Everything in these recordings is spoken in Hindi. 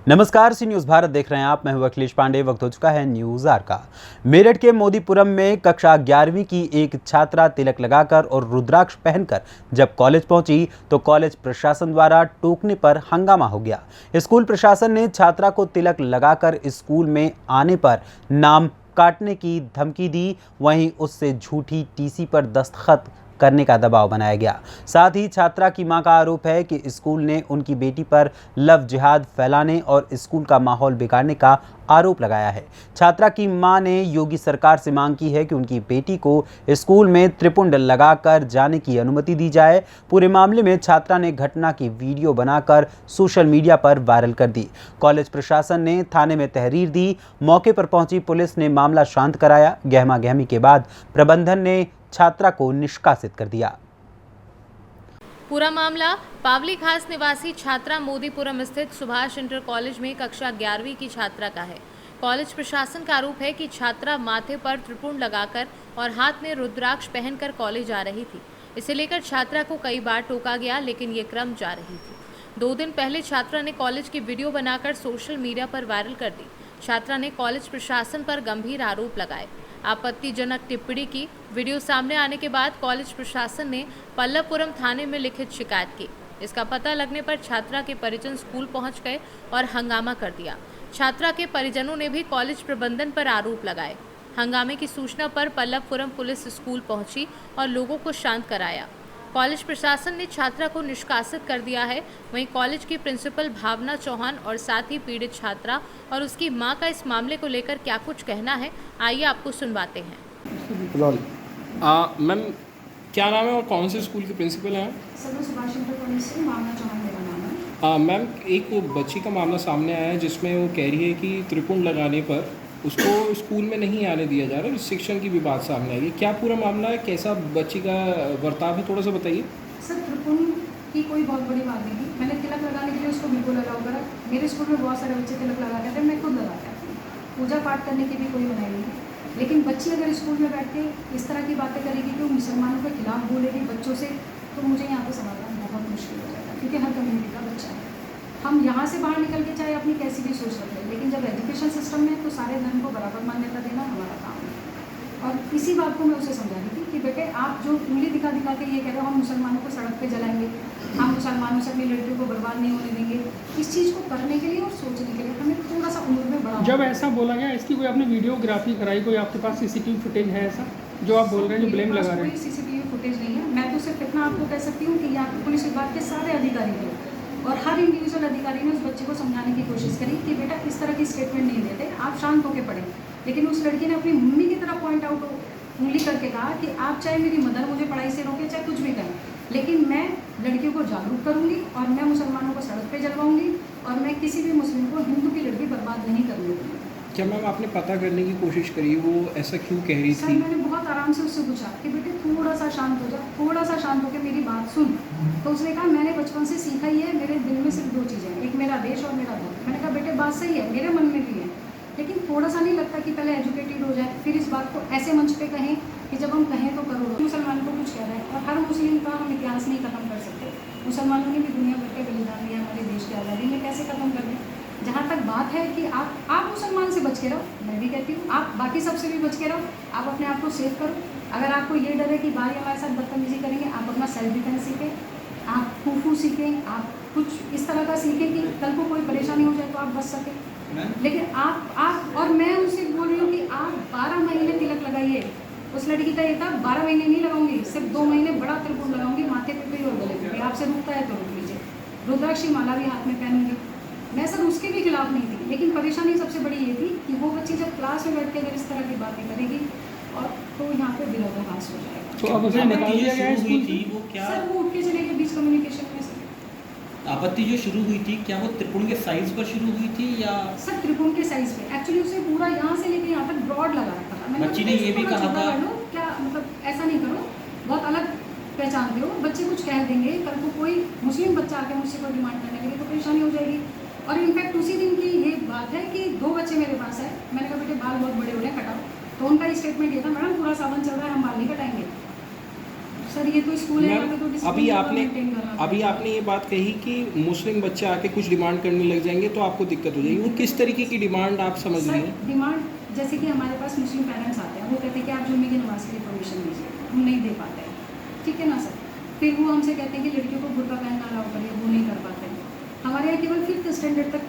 नमस्कार, सी न्यूज़ भारत देख रहे हैं आप। मैं हूं अखिलेश पांडे। वक्त हो चुका है न्यूज़ आर का। मेरठ के मोदीपुरम में कक्षा 11वीं की एक छात्रा तिलक लगाकर और रुद्राक्ष पहनकर जब कॉलेज पहुंची तो कॉलेज प्रशासन द्वारा टोकने पर हंगामा हो गया। स्कूल प्रशासन ने छात्रा को तिलक लगाकर स्कूल में आने पर नाम काटने की धमकी दी। वहीं उससे झूठी टीसी पर दस्तखत करने का दबाव बनाया गया। साथ ही छात्रा की मां का आरोप है कि स्कूल ने उनकी बेटी पर लव जिहाद फैलाने और स्कूल का माहौल बिगाड़ने का आरोप लगाया है। छात्रा की मां ने योगी सरकार से मांग की है कि उनकी बेटी को स्कूल में त्रिपुंड लगाकर जाने की अनुमति दी जाए। पूरे मामले में छात्रा ने घटना की वीडियो बनाकर सोशल मीडिया पर वायरल कर दी। कॉलेज प्रशासन ने थाने में तहरीर दी। मौके पर पहुंची पुलिस ने मामला शांत कराया। गहमा गहमी के बाद प्रबंधन ने छात्रा को निष्कासित कर दिया। पूरा मामला पावली खास निवासी छात्रा मोदीपुरम स्थित सुभाष इंटर कॉलेज में कक्षा 11वीं की छात्रा का है। कॉलेज प्रशासन का आरोप है कि छात्रा माथे पर त्रिपुंड लगाकर और हाथ में रुद्राक्ष पहनकर कॉलेज आ रही थी। इसे लेकर छात्रा को कई बार टोका गया, लेकिन ये क्रम जारी थी। 2 दिन पहले छात्रा ने कॉलेज की वीडियो बनाकर सोशल मीडिया पर वायरल कर दी। छात्रा ने कॉलेज प्रशासन पर गंभीर आरोप लगाए। आपत्तिजनक टिप्पणी की। वीडियो सामने आने के बाद कॉलेज प्रशासन ने पल्लवपुरम थाने में लिखित शिकायत की। इसका पता लगने पर छात्रा के परिजन स्कूल पहुंच गए और हंगामा कर दिया। छात्रा के परिजनों ने भी कॉलेज प्रबंधन पर आरोप लगाए। हंगामे की सूचना पर पल्लवपुरम पुलिस स्कूल पहुंची और लोगों को शांत कराया। कॉलेज प्रशासन ने छात्रा को निष्कासित कर दिया है। वहीं कॉलेज की प्रिंसिपल भावना चौहान और साथ ही पीड़ित छात्रा और उसकी मां का इस मामले को लेकर क्या कुछ कहना है, आइए आपको सुनवाते हैं। मैम, क्या नाम है और कौन से स्कूल के प्रिंसिपल हैं? सर, सुभाष इंटर कॉलेज से भावना चौहान मेरा नाम है। मैम, एक बच्ची का मामला सामने आया है जिसमें वो कह रही है कि त्रिपुंड लगाने पर उसको स्कूल में नहीं आने दिया जा रहा है। रिस्ट्रिक्शन की भी बात सामने आई है। क्या पूरा मामला है? कैसा बच्ची का बर्ताव है? थोड़ा सा बताइए। सर, त्रिपुंड की कोई बहुत बड़ी बात नहीं थी। मैंने तिलक लगाने के लिए उसको बिल्कुल अलाउ करा। मेरे स्कूल में बहुत सारे बच्चे तिलक लगाते थे, मैं खुद लगाता था। पूजा पाठ करने की भी कोई मनाही नहीं थी। लेकिन बच्ची अगर स्कूल में बैठ के इस तरह की बातें करेगी कि वो मुसलमानों के खिलाफ बोलेगी बच्चों से, तो मुझे यहाँ पर समझना बहुत मुश्किल हो जाएगा, क्योंकि हर कम्युनिटी का बच्चा है। हम यहाँ से बाहर निकल के चाहे अपनी कैसी भी सोच रखते हैं, लेकिन जब एजुकेशन सिस्टम में तो सारे धर्म को बराबर मान्यता देना हमारा काम है। और इसी बात को मैं उसे समझा रही थी कि बेटे, आप जो उंगली दिखा दिखा के ये कह रहे हो हम मुसलमानों को सड़क पे जलाएंगे, हम मुसलमानों से अपनी लड़कियों को बर्बाद नहीं होने देंगे, इस चीज़ को करने के लिए और सोचने के लिए हमें थोड़ा सा उम्र में बड़ा। जब ऐसा बोला गया, इसकी कोई आपने वीडियोग्राफी कराई? कोई आपके पास सीसीटीवी फुटेज है ऐसा जो आप बोल रहे हैं, जो ब्लेम लगा रहे हैं? कोई सीसीटीवी फुटेज नहीं है। मैं तो सिर्फ इतना आपको कह सकती हूँ कि यहाँ पुलिस विभाग के सारे अधिकारी थे और हर इंडिविजुअल अधिकारी ने उस बच्चे को समझाने की कोशिश करी कि बेटा इस तरह की स्टेटमेंट नहीं देते, आप शांत होकर पढ़ें। लेकिन उस लड़की ने अपनी मम्मी की तरफ पॉइंट आउट उंगली करके कहा कि आप चाहे मेरी मदर मुझे पढ़ाई से रोके, चाहे कुछ भी करें, लेकिन मैं लड़कियों को जागरूक करूंगी और मैं मुसलमानों को सड़क पे जलवाऊंगी और मैं किसी भी मुस्लिम को हिंदू की लड़की बर्बाद नहीं करने दूंगी। क्या मैम आपने पता करने की कोशिश करी वो ऐसा क्यों कह रही सर, थी? मैंने बहुत आराम से उससे पूछा कि बेटे थोड़ा सा शांत हो जा, थोड़ा सा शांत होकर मेरी बात सुन। तो उसने कहा मैंने बचपन से सीखा ही है, मेरे दिल में सिर्फ 2 चीज़ें हैं, एक मेरा देश और मेरा धर्म। मैंने कहा बेटे बात सही है, मेरे मन में भी है, लेकिन थोड़ा सा नहीं लगता कि पहले एजुकेटेड हो जाए, फिर इस बात को ऐसे मंच पे कहें कि जब हम कहें तो करो। मुसलमान को कुछ कह रहे हैं और हर मुस्लिम का हम इतिहास नहीं खत्म कर सकते। मुसलमानों ने भी दुनिया भर के बलिदान दिया हमारे देश की आज़ादी में, कैसे खत्म कर दें? जहाँ तक बात है कि आप मुसलमान से बच के रहो, मैं भी कहती हूँ आप बाकी सबसे भी बच के रहो, आप अपने आप को सेफ करो। अगर आपको ये डर है कि बाहर हमारे साथ बदतमीजी करेंगे, आप अपना सेल्फ डिफेंस सीखें, आप फूफू सीखें, आप कुछ इस तरह का सीखें कि कल को कोई परेशानी हो जाए तो आप बच सकें। लेकिन आप और मैं उनसे बोल रही हूँ कि आप 12 महीने तिलक लगाइए। उस लड़की का ये था 12 महीने नहीं लगाऊंगी, सिर्फ 2 महीने बड़ा त्रिपुंड लगाऊंगी, माथे पे भी और गले पे भी। आपसे रुकता है तो रुक लीजिए। रुद्राक्ष की माला भी हाथ में पहनूंगी। मैं सर उसके भी खिलाफ नहीं थी, लेकिन परेशानी सबसे बड़ी ये थी कि वो बच्ची जब क्लास में बैठ के अगर इस तरह की बातें करेगी और तो यहाँ पे विरोधाभास हो जाएगा। तो अब उसे निकाल दिया गया स्कूल थी वो क्या? सर, वो उठ के चले गए बीच कम्युनिकेशन में। सर, आपत्ति जो शुरू हुई थी क्या वो त्रिपुंड के साइज पर शुरू हुई थी या? सर, त्रिपुंड के साइज पे एक्चुअली उसे पूरा यहाँ से लेके यहाँ तक ब्रॉड लगा रखा था। मैंने बच्ची ने ये भी कहा था क्या मतलब ऐसा नहीं करो, बहुत अलग पहचानते हो, बच्चे कुछ कह देंगे, कल को कोई मुस्लिम बच्चा आके मुझसे कोई डिमांड करने के लिए तो परेशानी हो जाएगी। और इनफैक्ट उसी दिन की ये बात है कि 2 बच्चे मेरे पास आए। मैंने कहा बेटे बाल बहुत बड़े हो रहे हैं, कटाओ। तो उनका स्टेटमेंट ये था, मैडम पूरा सावन चल रहा है, हम बाल नहीं कटाएंगे। सर ये तो स्कूल है, यहाँ पे तो मैम discipline अभी पूरा आपने maintain करना अभी पड़ेगा। आपने ये बात कही कि मुस्लिम बच्चे आके कुछ डिमांड करने लग जाएंगे तो आपको दिक्कत हो जाएगी। वो किस तरीके की डिमांड आप समझ रही सर हैं? डिमांड जैसे कि हमारे पास मुस्लिम पेरेंट्स आते हैं, वो कहते हैं कि आप जुम्मे की नमाज के लिए परमिशन दीजिए, हम नहीं दे पाते हैं, ठीक है ना सर। फिर वो हमसे कहते हैं कि लड़कियों को बुर्का पहनना अलाउ करिए, वो नहीं कर पाते हैं। हमारे यहाँ केवल 5th स्टैंडर्ड तक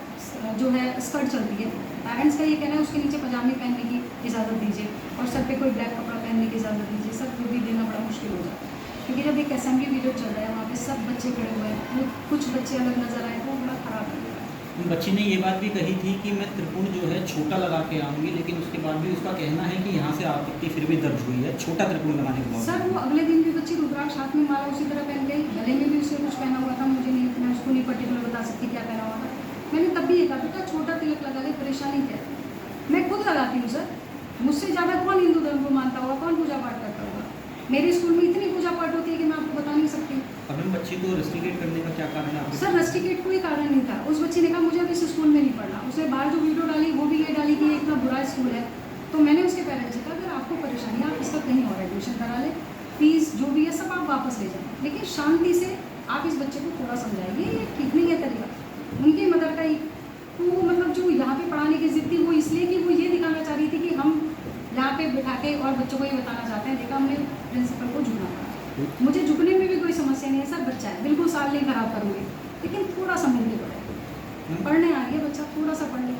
जो है स्कर्ट चलती है। पेरेंट्स का ये कहना है उसके नीचे पजामे पहनने की इजाज़त दीजिए और सर पे कोई ब्लैक कपड़ा पहनने की इजाज़त दीजिए। सर वो भी देना बड़ा मुश्किल हो जाता है, क्योंकि जब एक असेंबली पीरियड चल रहा है वहाँ पे सब बच्चे खड़े हुए हैं, वो कुछ बच्चे अलग नज़र आए तो बड़ा ख़राब लग रहा है। बच्ची ने ये बात भी कही थी कि मैं त्रिपुण जो है छोटा लगा के आऊँगी, लेकिन उसके बाद भी उसका कहना है कि यहाँ से आपकी फिर भी दर्ज हुई है छोटा त्रिपुण लगाने के सर बाद। वो अगले दिन भी बच्ची रुद्राक्ष हाथ में माला उसी तरह पहन गई, गले में भी उसने कुछ पहना हुआ था, मुझे नहीं, मैं उसको नहीं पर्टिकुलर बता सकती क्या पहना हुआ था। मैंने तब भी ये कहा बेटा छोटा तिलक लगा ले, परेशानी क्या है, मैं खुद लगाती हूँ सर। मुझसे ज़्यादा कौन हिंदू धर्म को मानता होगा, कौन पूजा पाठ करता होगा। मेरे स्कूल में इतनी पूजा पाठ होती है कि मैं आपको बता नहीं सकती। अब हम बच्ची को रेस्टिकेट करने का क्या कारण है आपके? सर रस्टिकेट कोई कारण नहीं था, उस बच्ची ने कहा मुझे अब इस स्कूल में नहीं पढ़ना। उसने बाहर जो वीडियो डाली वो भी ये डाली कि ये इतना बुरा स्कूल है। तो मैंने उसके पेरेंट्स से कहा अगर आपको परेशानी है आप इसका कहीं और एडमिशन करा लें, फीस जो भी है सब आप वापस ले जाएं, लेकिन शांति से आप इस बच्चे को थोड़ा समझाइए, ये ठीक नहीं है तरीका। उनकी मदर का ही तो मतलब जो यहाँ पे पढ़ाने की जिद थी वो इसलिए कि वो ये दिखाना चाह रही थी कि हम यहाँ पे बिठा के और बच्चों को ये बताना चाहते हैं। देखा हमने प्रिंसिपल को झुकना पड़ा, मुझे झुकने में भी कोई समस्या नहीं है सर, बच्चा है बिल्कुल साल नहीं खराब करूँगी, लेकिन थोड़ा समझ के पड़े, पढ़ने आ रही है बच्चा, थोड़ा सा पढ़ ले।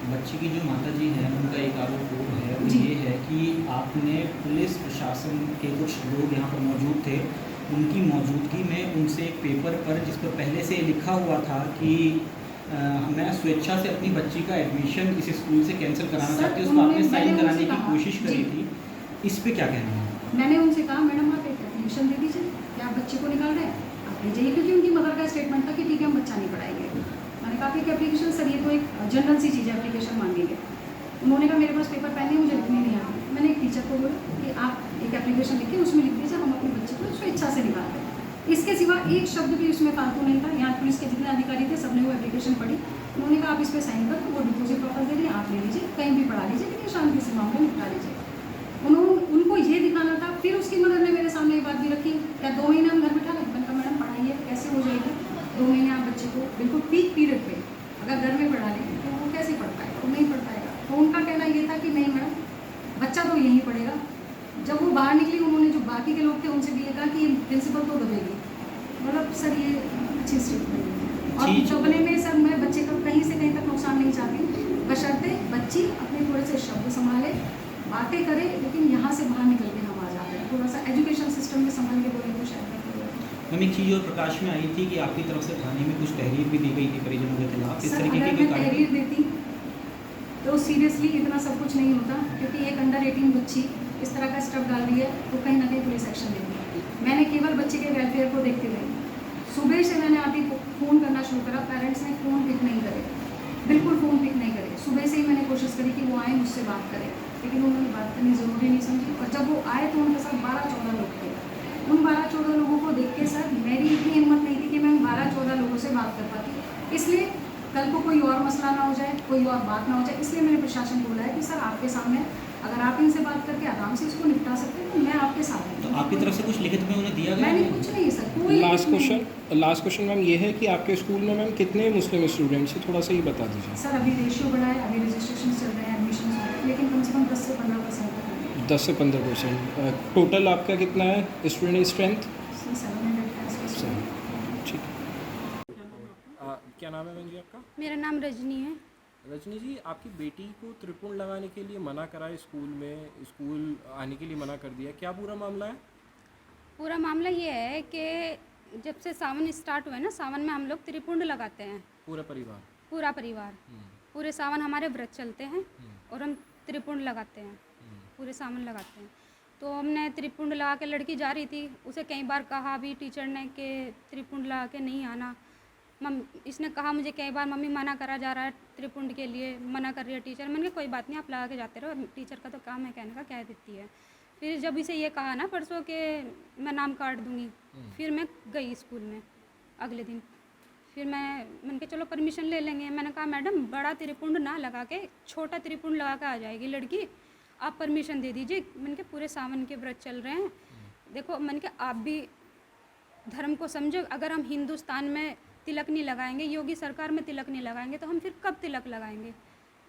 बच्ची की जो माता जी हैं उनका एक आरोप वो है, वो जी। ये है कि आपने पुलिस प्रशासन के कुछ लोग यहाँ पर मौजूद थे, उनकी मौजूदगी में उनसे एक पेपर पर जिस पर पहले से लिखा हुआ था कि मैं स्वेच्छा से अपनी बच्ची का एडमिशन इस स्कूल से कैंसिल कराना सर, चाहती हूँ, उस पर आपने मैंने साइन उनसे कराने की कहा, कोशिश करी जी। थी, इस पे क्या कहना है? मैंने उनसे कहा मैडम आप एक एप्लीकेशन दे दीजिए कि आप बच्चे को निकाल रहे हैं, आप ले जाइए, क्योंकि उनकी मदर का स्टेटमेंट था कि ठीक है हम बच्चा नहीं पढ़ाएंगे। मैंने कहा कि एप्लीकेशन सर ये तो एक जनरल सी चीज़ है, एप्लीकेशन मांगेंगे। उन्होंने कहा मेरे पास पेपर पेन है, मुझे लिखने नहीं आती। मैंने एक टीचर को बोला कि आप एक एप्लीकेशन लिखिए, उसमें लिख दीजिए हम अपने बच्चे को स्वेच्छा से निकाल दें। इसके सिवा एक शब्द भी उसमें फालतू नहीं था। यहाँ पुलिस के जितने अधिकारी थे सबने वो एप्लीकेशन पढ़ी, उन्होंने कहा आप इस पर साइन कर, तो वो डिपोजिट वापस दे दिए, आप ले लीजिए, कहीं भी पढ़ा लीजिए, लेकिन शांति से मामले निपटा लीजिए। उनको ये दिखाना था। फिर उसकी मदर ने मेरे सामने ये बात भी रखी, क्या 2 महीने हम घर बिठा लें? मैंने कहा मैडम पढ़ाइए, कैसे हो जाएगी 2 महीने आप बच्चे को बिल्कुल पीक पीरियड पे अगर घर में पढ़ा लें तो वो कैसे पढ़ पाएगा, वो नहीं पढ़ पाएगा। तो उनका कहना ये था कि नहीं मैडम बच्चा तो यहीं पढ़ेगा। जब वो बाहर निकली उन्होंने जो बाकी के लोग थे उनसे भी ये कहा कि प्रिंसिपल तो दबेगी। मतलब सर ये अच्छी स्टेटमेंट है, और जी। दबने में सर मैं बच्चे का कहीं से कहीं तक नुकसान नहीं चाहती हूँ, बशर्ते बच्ची अपने थोड़े से शब्द संभाले, बातें करे, लेकिन यहाँ से बाहर निकल के हम आ जाते हैं। थोड़ा सा एजुकेशन सिस्टम में संभाल के बोले तो शायद बेहतर होगा। मैम एक चीज़ और प्रकाश में आई थी कि आपकी तरफ से थाने में कुछ तहरीर भी दी गई थी परिजनों के खिलाफ, इस सर तरीके अगर की मैं तहरीर देती तो सीरियसली इतना सब कुछ नहीं होता, क्योंकि एक अंडर 18 बच्ची इस तरह का स्टेप डाल रही है तो कहीं ना कहीं पुलिस एक्शन लेगी। मैंने केवल बच्चे के वेलफेयर को देखते हुए सुबह से मैंने आती फ़ोन करना शुरू करा, पेरेंट्स ने फ़ोन पिक नहीं करे, बिल्कुल फ़ोन पिक नहीं करे। सुबह से ही मैंने कोशिश करी कि वो आए मुझसे बात करें, लेकिन उन्होंने बात करनी ज़रूरी नहीं समझी। और जब वो आए तो उनके साथ 12-14 लोग थे। उन 12-14 लोगों को देख के सर मेरी इतनी हिम्मत नहीं थी कि मैं 12-14 लोगों से बात कर पाती। इसलिए कल को कोई और मसला ना हो जाए, कोई और बात ना हो जाए, इसलिए मैंने प्रशासन को बुलाया कि सर आपके सामने अगर आप इनसे बात करके आराम से इसको निपटा सकते हैं तो मैं आपके साथ हूँ। तो आपकी तरफ से कुछ लिखित में उन्हें दिया गया? मैंने कुछ नहीं सर, कोई लास्ट क्वेश्चन मैम ये है कि आपके स्कूल में मैम कितने मुस्लिम स्टूडेंट्स हैं, थोड़ा सा ये बता दीजिए। सर अभी रेशियो बढ़ा है, अभी रजिस्ट्रेशन चल रहे हैं, एडमिशन हो रहे हैं, लेकिन कम से कम 10 से 15% तक है। 10 से 15%। टोटल आपका कितना है स्टूडेंट स्ट्रेंथ? 700 के आसपास। ठीक है। क्या नाम है बहन जी आपका? मेरा नाम रजनी है। रजनी जी, आपकी बेटी को त्रिपुण लगाने के लिए मना करा है स्कूल में, स्कूल आने के लिए मना कर दिया, क्या पूरा मामला है? पूरा मामला ये है कि जब से सावन स्टार्ट हुआ है ना, सावन में हम लोग त्रिपुंड लगाते हैं, पूरा परिवार? पूरा परिवार। पूरे सावन हमारे व्रत चलते हैं और हम त्रिपुंड लगाते हैं, पूरे सावन लगाते हैं। तो हमने त्रिपुंड लगा के, लड़की जा रही थी, उसे कई बार कहा भी टीचर ने कि त्रिपुंड लगा के नहीं आना। इसने कहा मुझे कई बार मम्मी मना करा जा रहा है त्रिपुंड के लिए, मना कर रही है टीचर। मैंने कहा कोई बात नहीं आप लगा के जाते रहो, टीचर का तो काम है कहने का, कह देती है। फिर जब इसे ये कहा ना परसों के मैं नाम काट दूँगी, फिर मैं गई स्कूल में अगले दिन। फिर मैंने कहा चलो परमिशन ले लेंगे। मैंने कहा मैडम बड़ा त्रिपुंड ना लगा के छोटा त्रिपुंड लगा के आ जाएगी लड़की, आप परमिशन दे दीजिए। मैंने कहा पूरे सावन के व्रत चल रहे हैं, देखो मैंने कहा आप भी धर्म को समझो। अगर हम हिंदुस्तान में तिलक नहीं लगाएंगे, योगी सरकार में तिलक नहीं लगाएंगे, तो हम फिर कब तिलक लगाएंगे,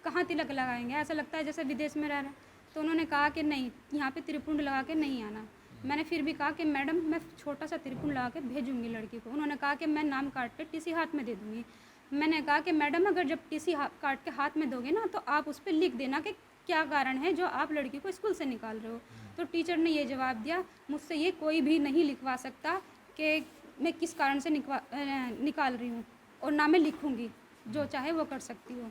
कहाँ तिलक लगाएंगे? ऐसा लगता है जैसे विदेश में रह रहे हैं। तो उन्होंने कहा कि नहीं, यहाँ पे त्रिपुंड लगा के नहीं आना। मैंने फिर भी कहा कि मैडम मैं छोटा सा त्रिपुंड लगा के भेजूंगी लड़की को। उन्होंने कहा कि मैं नाम काट के टीसी हाथ में दे दूँगी। मैंने कहा कि मैडम अगर जब टीसी काट के हाथ में दोगे ना, तो आप उस पर लिख देना कि क्या कारण है जो आप लड़की को स्कूल से निकाल रहे हो। तो टीचर ने ये जवाब दिया, मुझसे ये कोई भी नहीं लिखवा सकता कि मैं किस कारण से निकाल रही हूँ, और ना मैं लिखूँगी, जो चाहे वो कर सकती हो,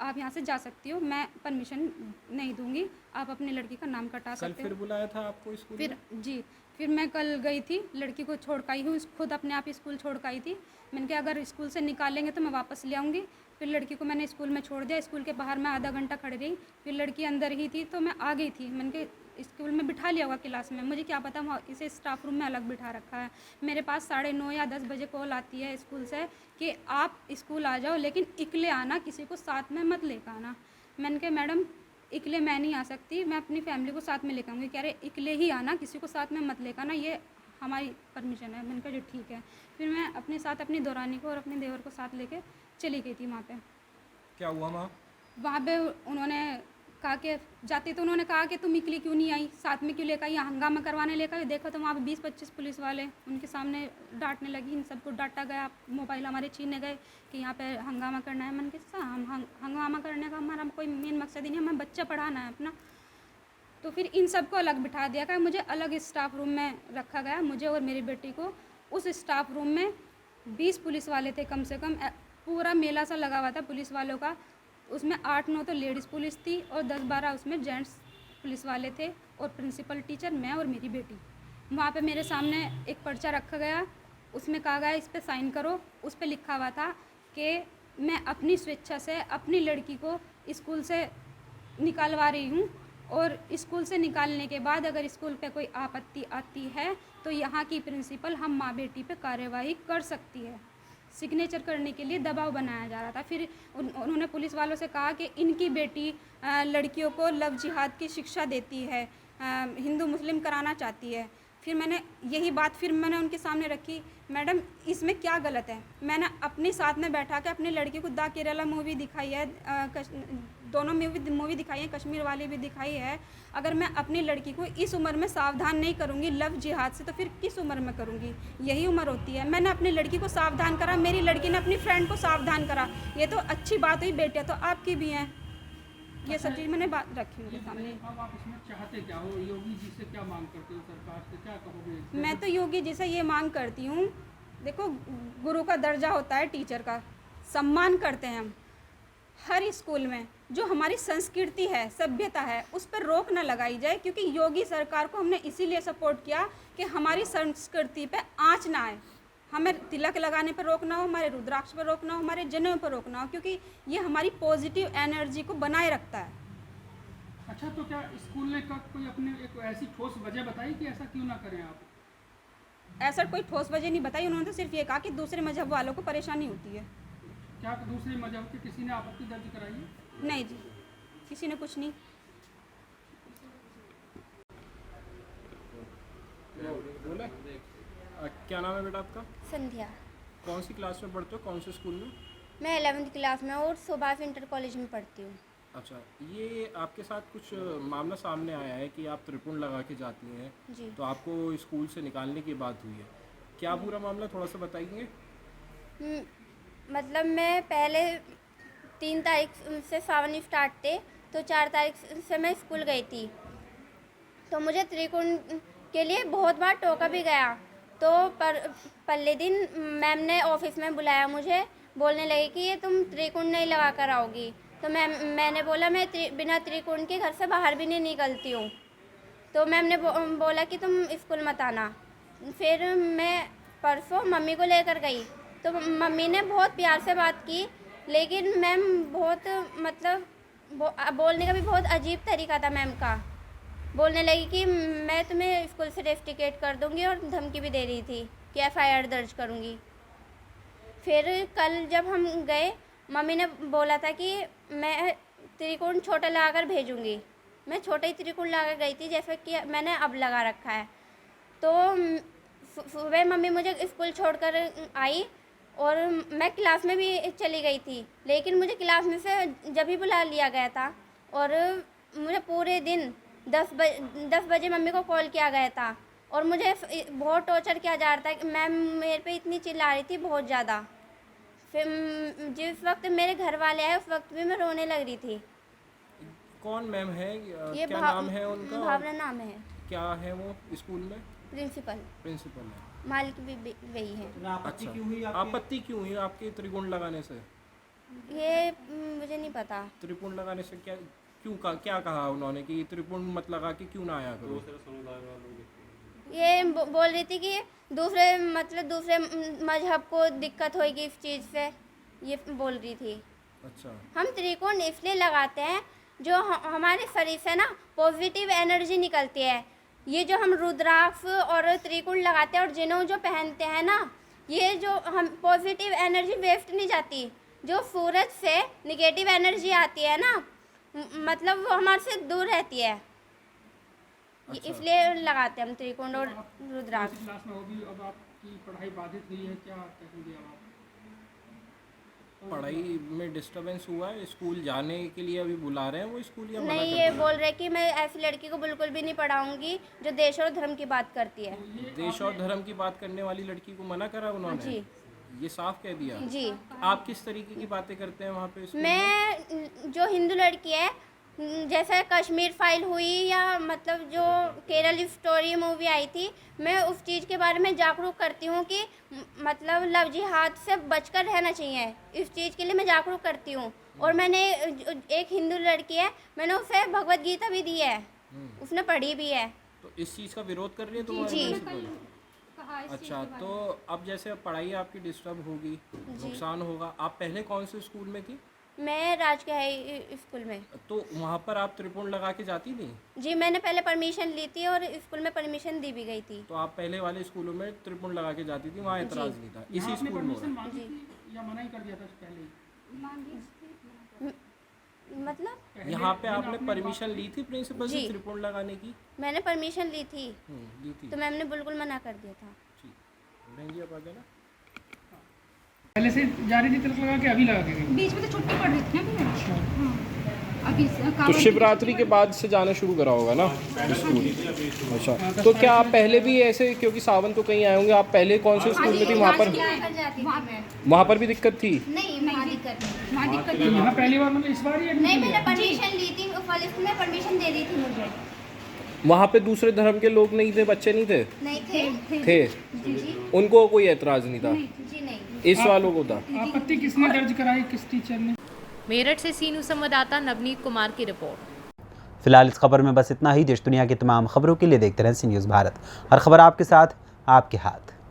आप यहाँ से जा सकती हो, मैं परमिशन नहीं दूँगी, आप अपनी लड़की का नाम कटा कल सकते हो। फिर बुलाया था आपको स्कूल में? फिर मैं कल गई थी, लड़की को छोड़ के आई हूँ, खुद अपने आप स्कूल छोड़ के आई थी। मैंने कहा अगर स्कूल से निकालेंगे तो मैं वापस ले आऊँगी। फिर लड़की को मैंने स्कूल में छोड़ दिया। स्कूल के बाहर मैं आधा घंटा खड़ी रही, फिर लड़की अंदर ही थी तो मैं आ गई थी। मैंने कहा स्कूल में बिठा लिया होगा क्लास में, मुझे क्या पता वहाँ इसे स्टाफ रूम में अलग बिठा रखा है। मेरे पास 9:30 या 10 बजे कॉल आती है स्कूल से कि आप स्कूल आ जाओ, लेकिन इकले आना, किसी को साथ में मत लेकर आना। मैंने कहा मैडम इकले मैं नहीं आ सकती, मैं अपनी फैमिली को साथ में लेकर आऊँगी। कह रहे इकले ही आना, किसी को साथ में मत लेकर आना, ये हमारी परमिशन है। मैंने कहा जो ठीक है। फिर मैं अपने साथ अपनी दौरानी को और अपने देवर को साथ लेके चली गई थी वहाँ पे। क्या हुआ वहाँ पे उन्होंने कहा कि जाते तो उन्होंने कहा कि तुम इकली क्यों नहीं आई, साथ में क्यों लेकर आई, यहाँ हंगामा करवाने लेकर आई। देखो तो वहाँ पे 20-25 पुलिस वाले उनके सामने डांटने लगी, इन सबको डांटा गया, मोबाइल हमारे छीनने गए कि यहाँ पे हंगामा करना है। मैंने कहा हम हंगामा करने का हमारा कोई मेन मकसद ही नहीं, हमें बच्चा पढ़ाना है अपना। तो फिर इन सबको अलग बिठा दिया गया, मुझे अलग स्टाफ रूम में रखा गया, मुझे और मेरी बेटी को। उस स्टाफ रूम में 20 पुलिस वाले थे कम से कम, पूरा मेला सा लगा हुआ था पुलिस वालों का। उसमें 8-9 तो लेडीज़ पुलिस थी और 10-12 उसमें जेंट्स पुलिस वाले थे, और प्रिंसिपल टीचर, मैं और मेरी बेटी। वहाँ पे मेरे सामने एक पर्चा रखा गया, उसमें कहा गया इस पे साइन करो। उस पे लिखा हुआ था कि मैं अपनी स्वेच्छा से अपनी लड़की को स्कूल से निकालवा रही हूँ, और स्कूल से निकालने के बाद अगर स्कूल पे कोई आपत्ति आती है तो यहाँ की प्रिंसिपल हम माँ बेटी पे कार्यवाही कर सकती है। सिग्नेचर करने के लिए दबाव बनाया जा रहा था। फिर उन्होंने पुलिस वालों से कहा कि इनकी बेटी लड़कियों को लव जिहाद की शिक्षा देती है, हिंदू मुस्लिम कराना चाहती है। फिर मैंने यही बात उनके सामने रखी, मैडम इसमें क्या गलत है? मैंने अपने साथ में बैठा के अपनी लड़की को द केरला मूवी दिखाई है, दोनों मूवी दिखाई है, कश्मीर वाली भी दिखाई है। अगर मैं अपनी लड़की को इस उम्र में सावधान नहीं करूँगी लव जिहाद से, तो फिर किस उम्र में करूँगी? यही उम्र होती है। मैंने अपनी लड़की को सावधान करा, मेरी लड़की ने अपनी फ्रेंड को सावधान करा। ये तो अच्छी बात हुई, बेटियाँ तो आपकी भी हैं। ये सब चीज़ मैंने बात रखी उनके सामने। अब आप इसमें चाहते क्या हो? योगी जी से क्या मांग करते हो, सरकार से क्या कहोगे? मैं तो योगी जी से ये मांग करती हूँ, देखो गुरु का दर्जा होता है, टीचर का सम्मान करते हैं हम हर स्कूल में। जो हमारी संस्कृति है, सभ्यता है, उस पर रोक न लगाई जाए, क्योंकि योगी सरकार को हमने इसीलिए सपोर्ट किया कि हमारी संस्कृति पे आँच ना आए। हमें तिलक लगाने पर रोक ना हो, हमारे रुद्राक्ष पर रोक ना हो, हमारे जनेऊ पर रोक ना हो, क्योंकि ये हमारी पॉजिटिव एनर्जी को बनाए रखता है। अच्छा, तो क्या स्कूल ने कोई अपने एक ऐसी ठोस वजह बताई कि ऐसा क्यों ना करें आप? ऐसा कोई ठोस वजह नहीं बताई, उन्होंने तो सिर्फ ये कहा कि दूसरे मजहब वालों को परेशानी होती है। क्या दूसरे मजहब के किसी ने आपत्ति दर्ज कराई है? नहीं जी, किसी ने कुछ नहीं। बोला क्या नाम है बेटा आपका? संध्या। कौन सी क्लास में पढ़ते हो, कौन से स्कूल में? मैं 11वीं क्लास में और सुभाष इंटर कॉलेज में पढ़ती हूँ। अच्छा, ये आपके साथ कुछ मामला सामने आया है कि आप त्रिपुंड लगा के जाती हैं जी। तो आपको स्कूल से निकालने की बात हुई है, क्या पूरा मामला थोड़ा सा बताइए? मतलब मैं पहले 3 तारीख से सावन स्टार्ट थे, तो 4 तारीख से मैं स्कूल गई थी। तो मुझे त्रिकुंड के लिए बहुत बार टोका भी गया। तो पहले दिन मैम ने ऑफिस में बुलाया मुझे, बोलने लगी कि ये तुम त्रिकुंड नहीं लगा कर आओगी। तो मैंने बोला मैं बिना त्रिकुंड के घर से बाहर भी नहीं निकलती हूँ। तो मैम ने बोला कि तुम स्कूल मत आना। फिर मैं परसों मम्मी को लेकर गई, तो मम्मी ने बहुत प्यार से बात की, लेकिन मैम बहुत मतलब बोलने का भी बहुत अजीब तरीका था मैम का। बोलने लगी कि मैं तुम्हें स्कूल से रेस्टिकेट कर दूंगी, और धमकी भी दे रही थी कि FIR दर्ज करूंगी। फिर कल जब हम गए, मम्मी ने बोला था कि मैं त्रिकोण छोटा लगाकर भेजूंगी। मैं छोटा ही त्रिकोण लगा गई थी, जैसे कि मैंने अब लगा रखा है। तो सुबह मम्मी मुझे स्कूल छोड़कर आई और मैं क्लास में भी चली गई थी, लेकिन मुझे क्लास में से जब ही बुला लिया गया था और मुझे पूरे दिन 10 बजे मम्मी को कॉल किया गया था और मुझे बहुत टॉर्चर किया जा रहा था। मैम मेरे पे इतनी चिल्ला रही थी बहुत ज़्यादा। फिर जिस वक्त मेरे घर वाले आए उस वक्त भी मैं रोने लग रही थी। कौन मैम है, ये क्या नाम है उनका? भावना नाम है। क्या है वो स्कूल में? प्रिंसिपल है। मालिक भी वही है। आपत्ति क्यों हुई? आपत्ति क्यों हुई आपके त्रिकोण लगाने से? ये मुझे नहीं पता। त्रिकोण लगाने से क्या कहा उन्होंने कि त्रिकोण मत लगा के क्यों ना आया करो? ये बोल रही थी कि दूसरे मजहब को दिक्कत होगी इस चीज़ से, ये बोल रही थी। अच्छा। हम त्रिकोण इसलिए लगाते हैं जो हमारे शरीर से ना पॉजिटिव एनर्जी निकलती है। ये जो हम रुद्राक्ष और त्रिकोण लगाते हैं और जिन्हों जो पहनते हैं ना, ये जो हम पॉजिटिव एनर्जी वेस्ट नहीं जाती। जो सूरज से निगेटिव एनर्जी आती है ना, मतलब वो हमारे से दूर रहती है। अच्छा। इसलिए लगाते हैं हम त्रिकोण और रुद्राक्ष। क्लास में होगी, अब आपकी पढ़ाई बाधित हुई है, क्या कहेंगे आप? पढ़ाई में डिस्टरबेंस हुआ है? स्कूल जाने के लिए अभी बुला रहे हैं वो स्कूल या मना नहीं, कर ये दिया? बोल रहे कि मैं ऐसी लड़की को बिल्कुल भी नहीं पढ़ाऊंगी जो देश और धर्म की बात करती है। देश और धर्म की बात करने वाली लड़की को मना करा उन्होंने? जी ये साफ कह दिया? जी। आप किस तरीके की बातें करते हैं वहाँ पे स्कूल में? मैं जो हिंदू लड़की है, जैसे कश्मीर फाइल हुई या मतलब जो केरल स्टोरी मूवी आई थी, मैं उस चीज़ के बारे में जागरूक करती हूँ कि मतलब लव जिहाद से बचकर रहना चाहिए। इस चीज़ के लिए मैं जागरूक करती हूँ। और मैंने एक हिंदू लड़की है, मैंने उसे भगवत गीता भी दी है, उसने पढ़ी भी है। तो इस चीज़ का विरोध कर रही है तुम्हारे जी। प्रिंसिपल? अच्छा, तो अब जैसे पढ़ाई आपकी डिस्टर्ब होगी, नुकसान होगा। आप पहले कौन से स्कूल में थी? मैं राजकीय स्कूल में। तो वहाँ पर आप त्रिकोण लगा के जाती थी? जी, मैंने पहले परमिशन ली थी और स्कूल में परमिशन दी भी गई थी। तो आप पहले वाले स्कूलों में त्रिकोण लगा के जाती थी, वहाँ एतराज़ नहीं था? इसी स्कूल में हो रहा है? मांगी थी या मना ही कर दिया था पहले ही? मतलब यहाँ पे आपने परमिशन ली थी प्रिंसिपल से जी। त्रिकोण लगाने की? मैंने परमिशन ली थी ली थी। तो मैम ने बिल्कुल मना कर दिया था। ठीक। बहन जी, आप आ जाना। पहले से जा रही थी तिलक लगा के, अभी लगा के गई? बीच में तो छुट्टी पड़ रही थी ना अभी। हाँ, अभी तो शिवरात्रि के बाद से जाना शुरू करा होगा ना स्कूल? अच्छा, तो क्या आप पहले भी ऐसे, क्योंकि सावन तो कहीं आए होंगे, आप पहले कौन से स्कूल में थी? वहाँ पर भी दिक्कत थी? नहीं, वहाँ दिक्कत नहीं। वहाँ दिक्कत तो यहाँ पहली बार मतलब इस बार ही नहीं, admission मैंने लिया? परमिशन ली थी, उस वाले स्कूल में परमिशन दे दी थी मुझे। वहाँ पे दूसरे धर्म के लोग नहीं थे, बच्चे नहीं थे? नहीं थे। थे। जी उनको कोई एतराज़ नहीं था? जी नहीं। इस वालों को था? आपत्ति किसने दर्ज कराई, किस टीचर ने? मेरठ से सीनू संवाददाता नवनीत कुमार की रिपोर्ट। फिलहाल इस खबर में बस इतना ही। देश दुनिया की तमाम खबरों के लिए देखते रहें सी न्यूज़ भारत। हर खबर आपके साथ, आपके हाथ।